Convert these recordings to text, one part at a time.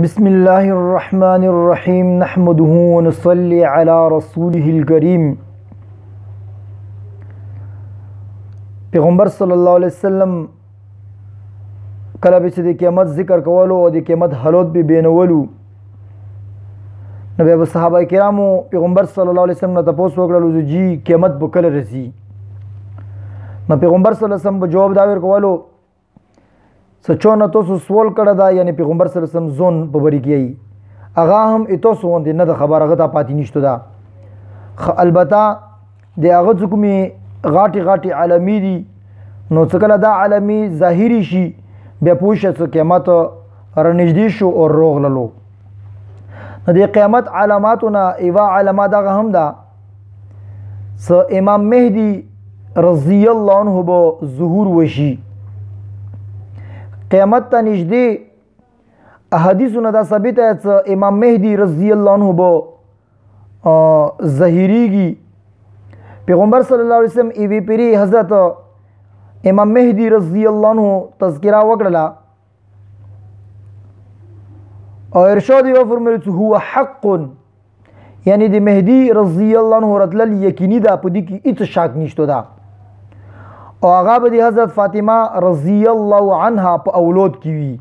بسم الله الرحمن الرحیم نحمده ونصلي على رسوله الكریم. پیغمبر صلی الله علیه وسلم کله به چې د قیامت ذکر کولو او د قیامت حالات به بینولو، نو به صحابه کرامو پیغمبر صلی الله علیه وسلم نه تاسو وکړل چې جی قیامت به کله رسی. نو پیغمبر صلی الله علیه وسلم به جواب دا ورکولو سچونه تاسو سوال کړه دا، یعنی پیغمبر صلی الله علیه وسلم زون په بری کیي اغه هم تاسو غوندې نه د خبر هغه ته پاتې نشته دا. البته د هغه کومي غاټي غاټي عالمي دي، نو څه کله دا عالمي ظاهري شي بیا پوښه چې قیامت رنږدې شو او روغللو. نو د قیامت علاماتونه ایوا علامات هغه هم ده څه امام مهدی رضی الله عنه به ظهور وشي. قیامت ته نږدې احادیثونه دا ثابت ہے چې امام مهدی رضی الله عنه به ظاهریږي. پیغمبر صلی الله علیه وسلم ایوی پیری حضرت امام مهدی رضی الله عنه تذکرہ وکړه او ارشاد یې فرمایي چې هو حق، یعنی د مهدی رضی الله عنه راتلل یقیني ده، په دې کې هیڅ شک نشته ده. او هغه به د حضرت فاطمه رضی الله عنها په اولاد کې وي.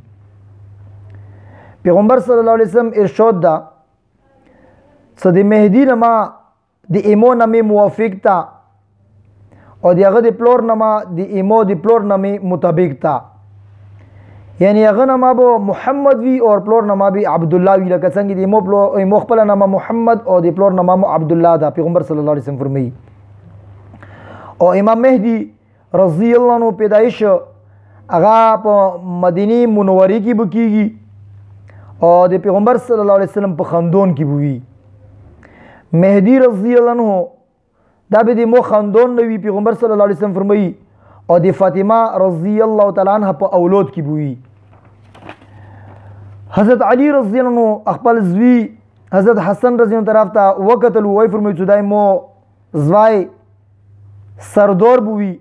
پیغمبر صلی الله علیه وسلم ارشاد ده چې د مهدی نما د ایمو نامې موافق تا او د هغه د پلور نما د ایمو د پلور نامې مطابق تا، یعنی هغه نما به محمد وی او پلور نما به عبد الله وی، لکه څنګه د ایمو خپل نما محمد او د پلور نما عبد الله ده. پیغمبر صلی الله علیه وسلم فرمایي او امام مهدی رضی الله عنه پیدایش هغه په مدینه منوره کې بکیږي او د پیغمبر صلی الله علیه وسلم په خاندان کې بوي. مهدی رضی الله عنه دا به د مو خاندان نوی، پیغمبر صلی الله علیه وسلم فرمایي او د فاطمه رضی الله تعالی عنها په اولاد کې بوي. حضرت علی رضی الله عنه خپل زوی حضرت حسن رضی الله طرف ته وکتل وای فرمایي چې دای مو زوای سردار بوي،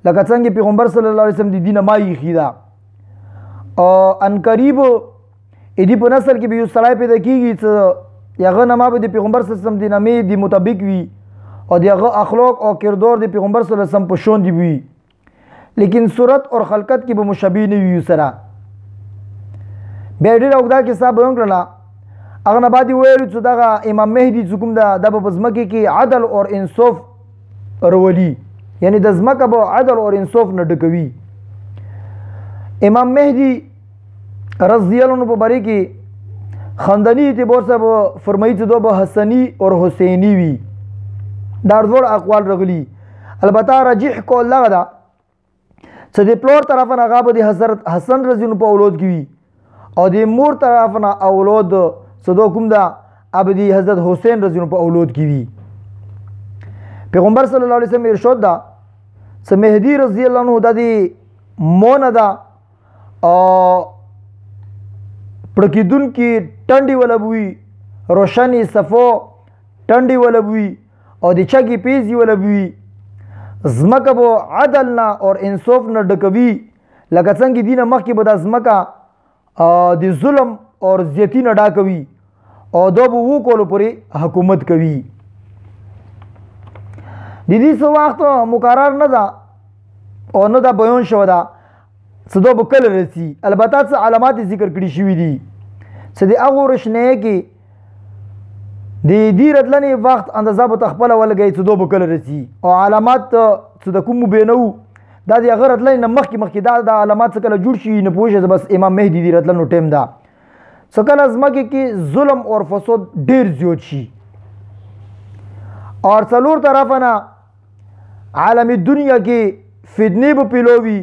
لکه څنګه پیغمبر صلی الله علیه وسلم د دینه مای خیدا او ان قریب ادي په نسل کې به یو سړی پیدا کیږي چې هغه نما به د پیغمبر صلی الله علیه وسلم د نامې د مطابق وي او دغه اخلاق او کردار د پیغمبر صلی الله علیه وسلم په شون دی وي، لیکن صورت او خلقت کې به مشابه نه وي سره. بیا ډیر اوږده کې صاحب بیان کړل هغه نه بعد ویل چې دغه امام مهدی چې کوم ده د په ځمکه کې عدل او انصاف رولي، یعنی د ځمکه به عدل او انصاف نه ډکوي. امام مهدی رضی الله عنه په باره کې خاندانی اعتبار سره فرمایي چې دو به حسنی او حسینی وي. دا ډول اقوال رغلی، البته رجح کول لغه ده چې د پلور طرف نه هغه به د حضرت حسن رضی الله په اولاد کې وي او د مور طرف نه اولاد صدو کوم ده ابدي حضرت حسین رضی الله په اولاد کې وي. پیغمبر صلی الله علیه وسلم ارشاد ده چې مهدی رضی الله عنه د مون ده او پړکیدون کې ټنډي ولبوي، روشنی صفو ټنډي ولبوي او د چاګي پیزي ولبوي. زمکه به عدل نه او انصاف نه ډکوي، لکه څنګه دینه مخکې به د زمکه د ظلم او زیاتی نه ډاکوي او دو به وو کولو پورې حکومت کوي. د دې څه وخت مقرر نه ده او نه دا بیان شو ده څه دو به کله رسي. البته څه علامات ذکر کړي شوي دي چې د هغو روشنۍ کې د دې راتلنې وخت اندازه به خپله ولګوي چې دو به کله رسي، او علامات چې د کوم مبینه وو دا د هغه راتلنې نه مخکې دا د علامات څه کله جوړ شي نه پوهېږي بس امام مهدي د راتلنو ټایم ده. څه کله ځمکې کې ظلم او فساد ډېر زیات شي او څلور طرفه نه عالم دنیا کې فتنې به پیلوي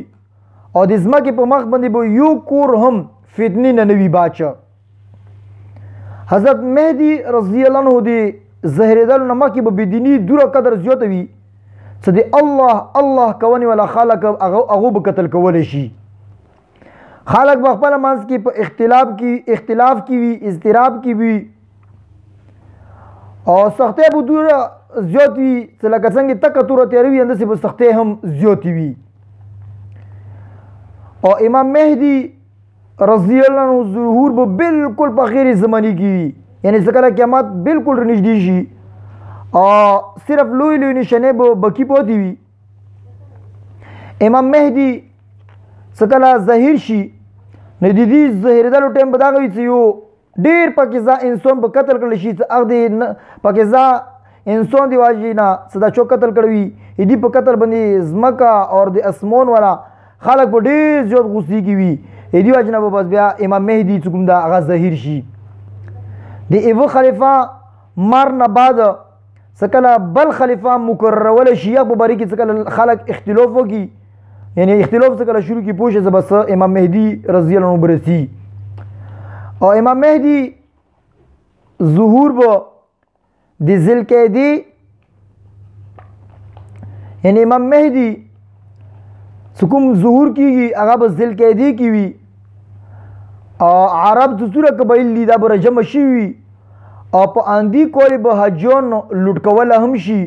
او د ځمکې په مخ باندې به یو کور هم فتنې نه نوي باچه. حضرت مهدی رضی الله عنه د زهرېدلو نه مخکې به بېدیني دوره قدر زیاته وي چې د الله کوونې والا خلک هغو به قتل کولی شي. خلک به خپله منځ کې په اختلاف کې وي، اضطراب کې وي او سختۍ به دوره زیات وي چې لکه څنګه تکه توره تېره وي همداسې به سختۍ هم زیاتې وي. او امام مهدی رضی اللہ عنہ ظهور به بالکل په اخر زمانی کې وي، یعنی څه کله قیامت بالکل نږدې شي او صرف لوی لوی نشانې به بکی پاتې وي. امام مهدي څه کله ظاهر شي نو د دې ظاهرېدلو ټایم به دغه وي چې یو ډېر پاکیزه انسان به قتل کړلی شي، چې هغه د پاکیزه انسان دی واجی نه څه دا چوک قتل کړی وي، دې په قتل باندې ځمکه او د اسمان والا خلک به ډېر زیات غوسې کې وي. دې وجې نه به بس بیا امام مهدي چې کوم دا هغه ظاهر شي. د ایوه خلیفه مر نه بعد څه کله بل خلیفه مقررولی شي، هغه په باره کې څه کله خلک اختلاف وکړي، یعنی اختلاف څه کله شروع کړي پوه شي بس امام مهدي رضی الله عنه برسي. او امام مهدي ظهور به د ذوالقعدې، یعنی امام مهدي چې کوم ظهور کېږي هغه به ذوالقعدې کې وي او عرب د څوره قبایل دي دا به راجمع شوي وي او په اندي کولې به حاجیان لوټ کوله هم شي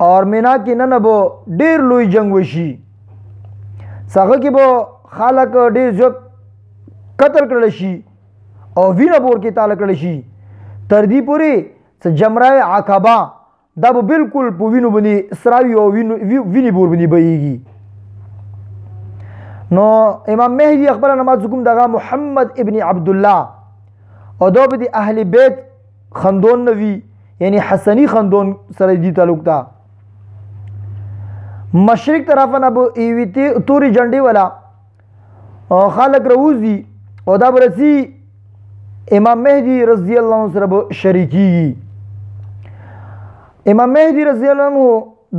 او مینا کې نن به ډېر لوی جنګ وشي. هغه کې به خلک ډېر زیات قتل کړلی شي او وینه به ورکې تاله کړلی شي، تر دې پورې چې جمره عقبه دا به بالکل په وینو باندې سره وي او وینې به ورباندې بهیږي. نو امام مهدي خپله نماز کوم دغه محمد ابن عبدالله او دا به د اهل بیت خاندان نه وي، یعنی حسني خاندان سره دې تعلق ده. مشرق طرف نه به یوې تورې جنډې والا خلک راوځي او دا به رسي امام مهدي رضی الله عنه سره به شریکېږي. امام مهدي رضی الله عنه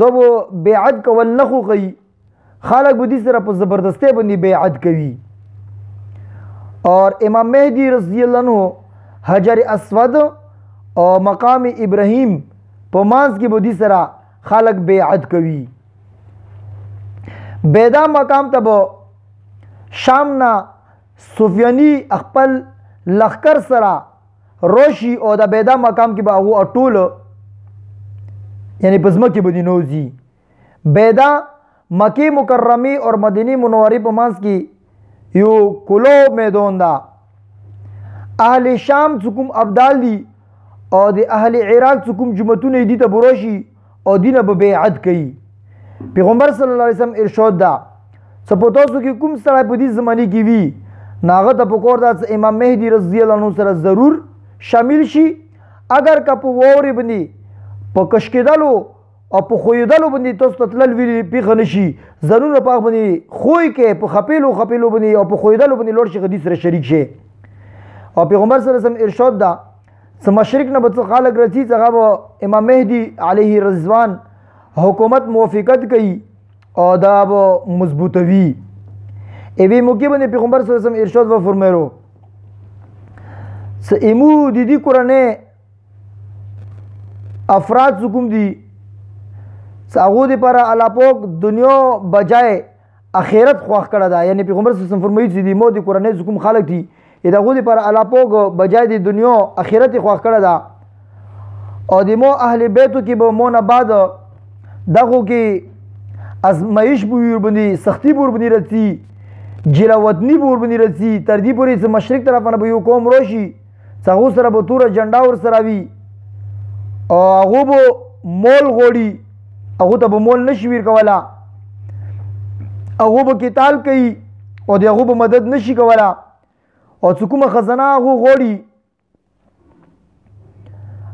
دا به بیعت کول نه خوښوي، خلک به دې سره په زبردستۍ باندې بیعت کوي. اور امام مهدي رضی الله عنه حجر اسود او مقام ابراهیم په منځ کې به دې سره خلک بیعت کوي. بیدا مقام ته به شام نه سفیانی خپل لښکر سره روشي او د بیدا مقام کې به هغو اټول یعنی په ځمکې به دې نوځي. بیدا مکې مکرمې اور مدینې منورې په منځ کې یو کلو میدان ده. اهل شام چې کوم ابدال دي او د اهل عراق چې کوم جمعتونه دي ته بروشي او دینه به بیعت کوي. پیغمبر صلی الله علیه وسلم ارشاد ده چې په تاسو کې کوم سړی په دې زمانې کې وي نو هغه ته پکار ده چې امام مهدي رضی الله عنه سره ضرور شامل شي. اگر که په واورې باندې په کش کېدلو او په خویدلو باندې تاسو ته تلل ویلې پیښه نه شي، ضرور په هغه باندې خوی کې په خپېلو باندې او په خویدلو باندې لوړ شي، غدي سره شریک شي. او پیغمبر صلی الله علیه وسلم ارشاد ده چې مشرق نه به څه خلک رسي چې هغه به امام مهدي علیه رضوان حکومت موافقت کوي او دا به مضبوطوي. ایوې موقع باندې پیغمبر صلی الله علیه وسلم ارشاد وفرمایلو چې ایمو د دې کورنۍ افراد چې کوم دي هغو دپاره الله پاک دنیا بجای اخرت خوښ کړی ده. یعنی پیغمبر صلی الله علیه وسلم فرمایي چې د مو د کورنۍ چې کوم خلک دي د هغو دپاره الله پاک بجای د دنیا اخرت یې خوښ کړی ده او د مو اهل بیتو کې به مو نه بعد دغو کې ازمایش به ورباندې سختي به ورباندې رسي، جلاوطني به ورباندې رسي، تر دې پورې چې مشرق طرف نه به یو قوم راشي چې هغو سره به توره جنډه ورسره وي او هغو به مول غواړي، هغو ته به مول نشي ورکولی، هغو به قتال کوي او د هغو به مدد نشي کولی او چې کومه خزانه هغو غواړي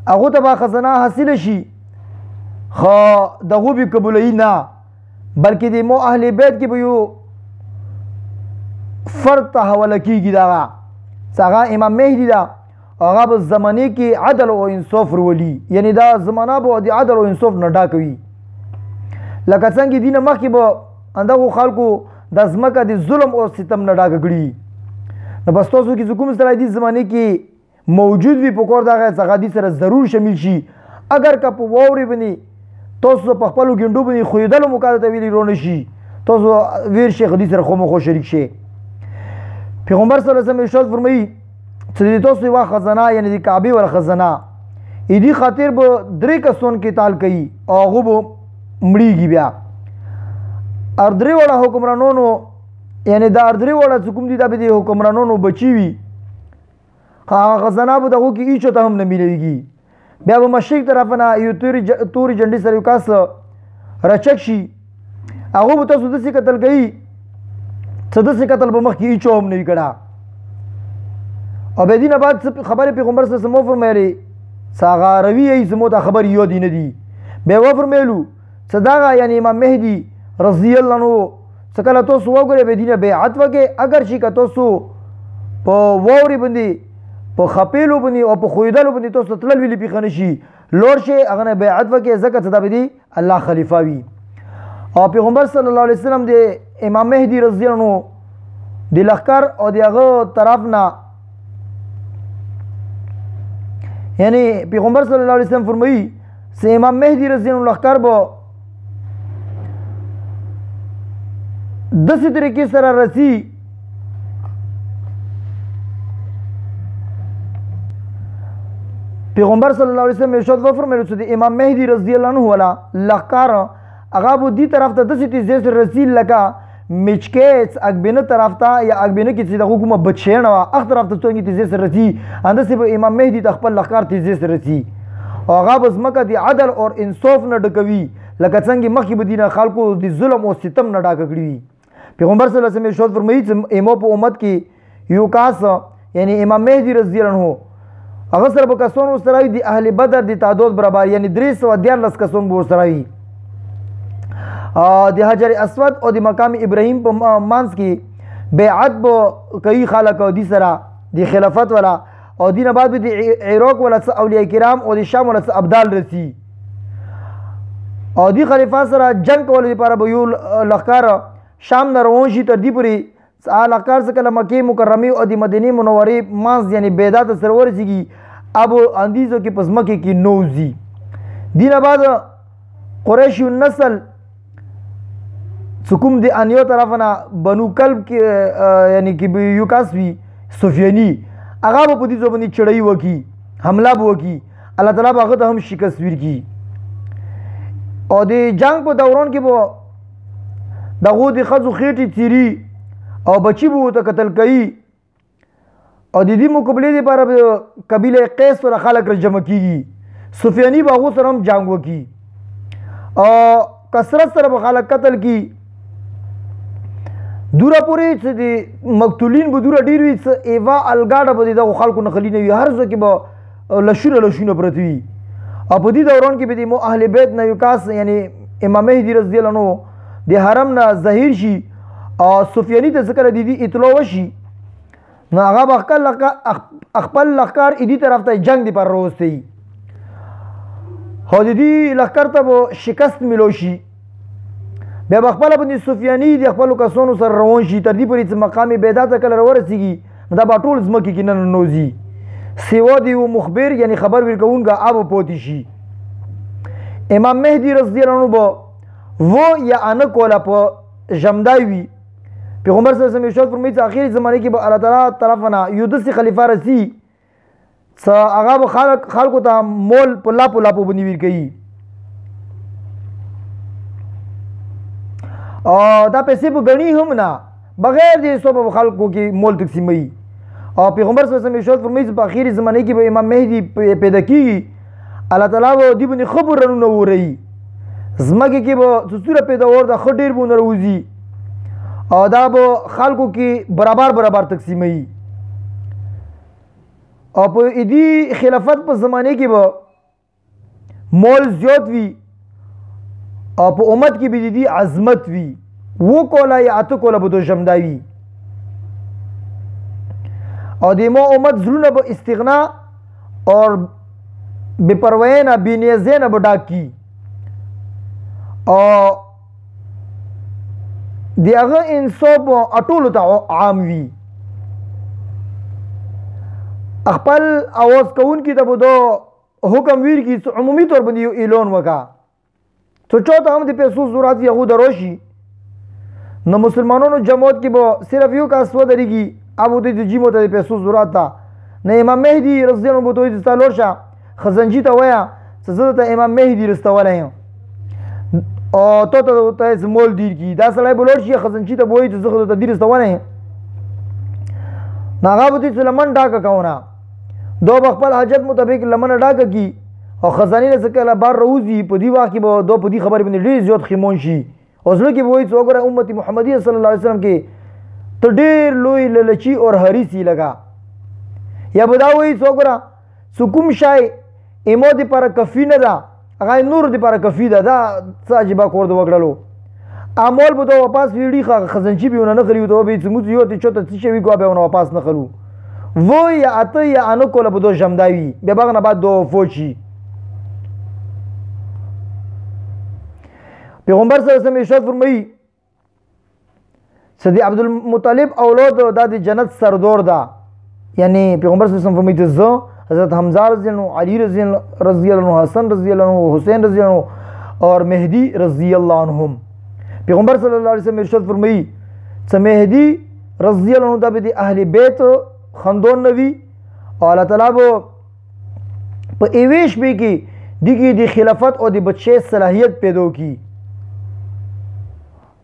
هغو ته به خزانه حاصله شي خو دغو به قبولوي نه، بلکې د مو اهل بیت کې به یو فرد ته حواله کېږي. دغه چې هغه امام مهدي ده هغه به زمانې کې عدل او انصاف رولي، یعنی دا زمانه به د عدل او انصاف نه ډاکوي. لکه څنګه دینه مخکې به اندغو خلکو د ځمکه د ظلم او ستم نه ډاکه کړي. نو بس تاسو کې چې کوم سړی دې زمانې کې موجود وي پکار دغه څخه دې سره ضرور شامل شي. اگر که په واورې باندې تاسو په خپلو ګنډو باندې خویدلو مقاده ته ویلي رونه شي، تاسو ویر شي خدي سره خامخا شریک شي. پیغمبر صلی الله علیه وسلم ارشاد فرمایي چې د تاسو یوه خزانه یعنی د کعبې ولا خزانه دې خاطر به 3 کسان قتال کوي او هغه به مړیږي. بیا ار 3 وړه حکمرانانو یعنی دا اردرې وړه چې کوم دي دا به د حکمرانانو بچي وي هغه خزانه به دغو کې هیچو ته هم نه میلېږي. بیا به مشرق طرف نه یو تورې جنډې سره یو کاس رچک شي هغه به تاسو داسې قتل کوي څه داسې قتل به مخکې هیچو هم نه وي کړی. او بیا دینه بعد خبرې پیغمبر صلی الله علیه وسلم وفرمایلې څه هغه روي یې زموږ ته خبرې یاد نه دي. بیا وفرمایلو څه دغه یعنی امام مهدي رضی الله عنه څه کله تاسو وګورئ بیا دینه بیعت وکړئ اگر چې که تاسو په واورې باندې په خپېلو باندې او په ښویېدلو باندې تاسو تلل ویلې پیښه نه شي لوړ شئ هغه نه بیعت وکړئ ځکه چې دا به د الله خلیفه وي. او پیغمبر صلی الله علیه وسلم د امام مهدي رضی الله عنه د لښکر او د هغه طرف نه یعنی پیغمبر صلی الله علیه وسلم فرمایي چې امام مهدي رضی الله عنه لښکر به داسې طریقې سره رسی پیغمبر صلی الله علیه وسلم ارشاد وفرمایلو چې د امام مهدي رضی الله عنه والا لښکر هغه به دې طرف ته داسې تیزۍ سره رسی لکه میچکې اګبینه طرف ته یا اګبینه کې چې دغه کومه بچیڼه وه هغه طرف ته څنګه تیزۍ سره رسی همداسې به امام مهدي ته خپل لښکر تیزۍ سره رسی او هغه به ځمکه د عدل او انصاف نه ډکوي لکه څنګه مخکې به دې نه خلکو د ظلم او ستم نه ډاکه کړي وي. پیغمبر صلی الله علیه وسلم ارشاد فرمایي چې امو په امت کې یو کاس یعنی امام مهدي رضی الله عنه هغه سره به کسان ورسره وي د اهل بدر د تعداد برابر یعنی 314 کسان به ورسره وي. د حجر اسود او د مقام ابراهیم په منځ کې بیعت به کوي خلک او دې سره د خلافت والا او دینه بعد به د عراق والا څه اولیاء کرام او د شام والا څه ابدال رسی او دې خلیفه سره جنگ کولو لپاره به یو لښکر شام نه روان شي تر دې پورې لښکر څه کله مکې مکرمې او د مدینې منورې منځ یعنی بیدا ته سره ورسېږي اب اندیزو کې په ځمکې کې نه وځي. دینه بعد قریش نسل چې کوم د انیو طرف نه بنو کلب کې یعنی کې به یو کس وي سفیاني هغه به په دې ځای باندې چړۍ وکړي حمله به وکړي الله تعالی به هغه ته هم شکست ورکړي. او د جنگ په دوران کې به دغو د ښځو خېټې تیري او بچي به ورته قتل کوي او د دې مقابلې دپاره به قبیله قیس سره خلک راجمع کېږي سفیاني به هغو سره هم جنګ وکړي او کثرت سره به خلک قتل کړي دوره پورې چې د مقتولین به دوره ډېر وي څه ایوا الګاډه به د دغو خلکو نه خالي نه وي هر ځای کې به لشونه پرته وي. او په دې دوران کې به د اهل بیت نه یو کاس یعنی امام مهدي رضی الله عنه د حرم نه ظاهر شي او سفیاني ته ذکر د دې اطلاع وشي نو هغه به خپل لښکر دې طرف ته جنگ دپاره راوستی او د دې لښکر ته به شکست میلو شي بیا به خپله باندې سفیاني د خپلو کسانو سره روان شي تر دې پورې چې مقام بیدا ته کله راورسېږي نو دا به ټول ځمکې کې ننوځي سوا د یو مخبر یعنی خبر ورکوونکی آب پاتې شي. امام مهدي رضی الله عنه به و یا انه کوله په ژمدای وي. پیغمبر صلی الله علیه وسلم ارشاد فرمایي چې آخري زمانه کې به الله تعالی طرف نه یو داسې خلیفه رسي څه هغه به خلکو ته مول په لاپو باندې ورکوي او دا پیسې به ګڼي هم نه بغیر د حساب به خلکو کې مول تقسیموي. او پیغمبر صلی الله علیه وسلم ارشاد فرمایي چې په آخري زمانه کې به امام مهدي پیدا کېږي الله تعالی به دې باندې ښه رنونه وروي ځمکې کې به څوڅوره پیداوار د ښه ډېر به نروځي او دا به خلکو کې برابر تقسیموي. او په دې خلافت په زمانه کې به مول زیات وي او په امت کې به دې عظمت وي و کوله یا اته کوله به دو ژمدا وي او د ما امت زړونه به استغنا اور بے پروایۍ نه بې نیازۍ نه به ډاک کي او د هغه انصاف ټولو ته عام وي خپل اواز کوونکي ته به دا حکم ویرکي چې عمومي طور باندې یو اعلان وکړه څه چا ته هم د پیسو ضرورت وي هغو ته راشي نو مسلمانانو جماعت کې به صرف یو کس ودرېږي ابو د جیمو ته د پیسو ضرورت ته نه امام مهدي رضی الله عنه به ته وایي چې تا لور شه خزنجي ته وایه چې زه ته امام مهدي رسولی یم او ته مول دیر کی دا سړی بلوړ شي خزنچي ته وایي چې زه خو ته دیر استونه ناغه به چې لمن ډاکه کوونه دو بخپل حاجت مطابق لمن ډاکه کی او خزاني نه څکه بار روزي په دی واقع به دو په دی خبرې باندې ډېر زیات خمون شي او ځل کې به وایي څوګره امت محمدیه صلی الله علیه وسلم کې ته ډېر لوی لچی اور حریصي لگا یا به دا وایي څوګره سکوم شای ایمو دی پر کفی نه ده هغه نور دی پر کفی ده دا څه عجیبه کور د وکړلو امول به ته واپس ویډی خزنچی به نه خلیو ته به څنګه یو ته چوته څه وی کو به نه واپس نه خلو و یا اته یا انو کوله به دو جمداوی به باغ نه بعد دو فوچی پیغمبر صلی الله علیه وسلم ارشاد فرمایي سید عبدالمطلب اولاد د جنت سردور ده یعنی پیغمبر صلی الله علیه وسلم فرمایي ته حضرت حمزه رضی اللہ عنہ علی رضی اللہ عنہ حسن رضی اللہ عنہ حسین رضی اللہ عنہ اور مہدی رضی اللہ عنہم پیغمبر صلی اللہ علیہ وسلم ارشاد فرمائی چې مهدی رضی اللہ عنہ د اهل بیت خندون نوی او الله تعالی په ایویش به کې دغه خلافت او د بچی صلاحیت پیدا کی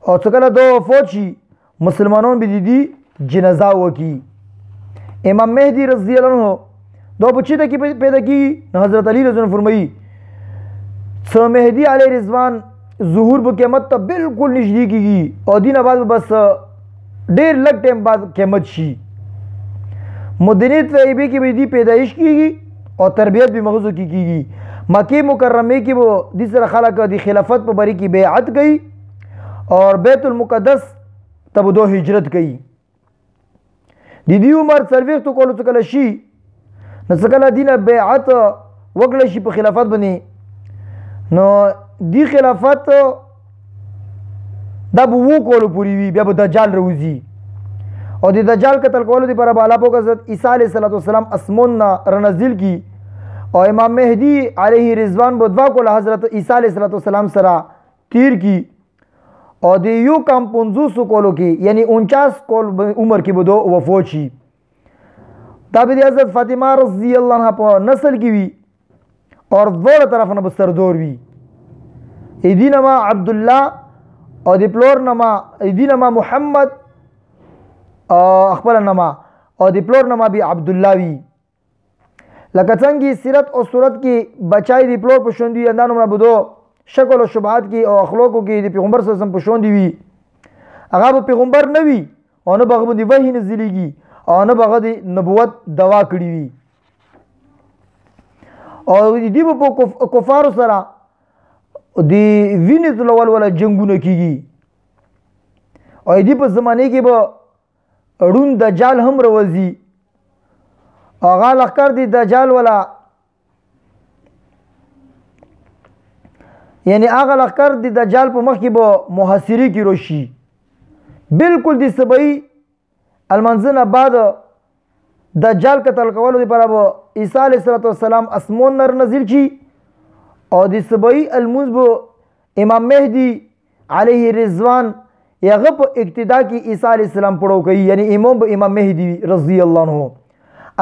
او څکله دو فوت شي مسلمانان به دي جنازه وکي امام مهدی رضی اللہ عنہ دو بچی ته کې پیدا کی حضرت علی رضی اللہ عنہ فرمائی چې مهدی علیه رضوان ظهور به قیامت ته بالکل نږدې کیږي او دینه بعد بس ډیر لږ ټیم بعد قیامت شي مدینه طیبه کې به دی پیدایش کیږي او تربیت به مغزو کی کیږي مکه مکرمه کې به د سره خلک د خلافت په بری کې بیعت کوي اور بیت المقدس ته دو هجرت کوي د دې عمر سرویخ تو کولو څکل شي نسکله دینه بیعت وکړه شي په خلافت باندې نو دی خلافت دا به وو کولو پوری وي بیا به دجال روزي او د دجال قتل کولو دی پر بالا په حضرت عیسی علیه السلام اسمون رنزل کی او امام مهدی علیه رضوان به دعا کوله حضرت عیسی علیه السلام سره تیر کی او د یو کم 500 کولو کې یعنی 49 کول عمر کې به دو وفات شي دا به حضرت فاطمه رضی الله عنها په نسل کې وي اور دوه طرف نه سردور وي ایدی نما عبدالله او دی پلور نما ایدی نما محمد اخبر نما او دی پلور نما بی عبدالله وی لکه څنګه سیرت او صورت کې بچای دی پلور په شوندې اندانو نه بدو شکل او شبهات کې او اخلاقو کې د پیغمبر صلی الله علیه وسلم په شوندې وی هغه به پیغمبر نه وی او نه بغه باندې وحی نزلېږي او نه بغه د نبوت دوا کړی وی او دی په کفار سره دی وینې تلول ولا جنگونه کیږي او دی په زمانه کې به اړون دجال هم روزي هغه لخر دی دجال ولا یعنی هغه لخر دی دجال په مخ کې به محاصره کې روشي بالکل دی سبئی المنزنه بعد دجال قتل کولو دی پر به عیسی علیه السلام اسمون نر نازل شي او د سبئی المنز امام مهدی علیه رضوان یغه په اقتدا کې عیسی علیه السلام پړو کوي یعنی امام مهدی رضی الله عنه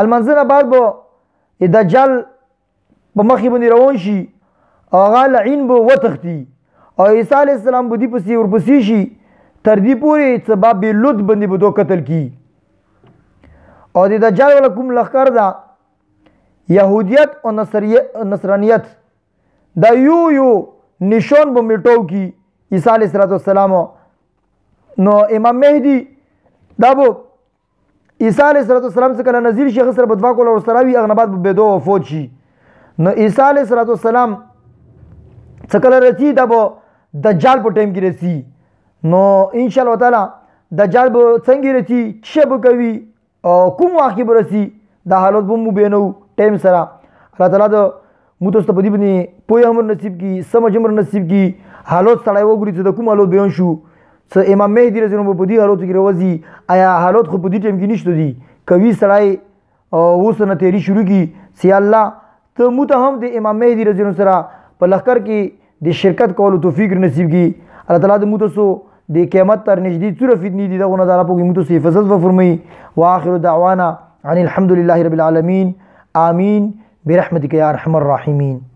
المنزل بعد به دجال په مخې باندې روان شي هغه لعین به وتختی او عیسی علیه السلام به دی پسې ورپسې شي تر دې پورې چې باب لوط باندې به دو قتل کی او د دجال ولا کوم لخر دا یهودیت او نصرانیت دا یو نشان به میټو کی عیسی علیه السلام نو امام مهدی دا به عیسی علیه السلام څخه کله نذیر شیخ سره بدوا کول او سره وی اغنبات به دو وفات شي نو عیسی علیه السلام څخه کله رسی دا به دجال په ټیم کې رسی نو ان شاء الله تعالی دجال به څنګه رسی شب کوي او کوم واقع به رسی دا حالت به مو بینو ټیم سره الله تعالی د متوسط په دې باندې پوهه امر نصیب کی سمجھ امر نصیب کی حالات سړی وګوري چې د کوم حالات بیان شو څه امام مهدی رضی الله عنه په دې حالات کې روزي آیا حالات خو په دې ټیم کې نشته دي کوي سړی او وسنه تیری شروع کی سی الله ته مو ته هم د امام مهدی رضی الله سره په لخر کې د شرکت کولو توفیق نصیب کی الله تعالی د متوسط د قیامت تر نږدې څوره فتنې دي دغه نظر په متوسط حفاظت و فرمایي واخر دعوانا عن الحمد لله رب العالمين آمين برحمتك يا ارحم الراحمين.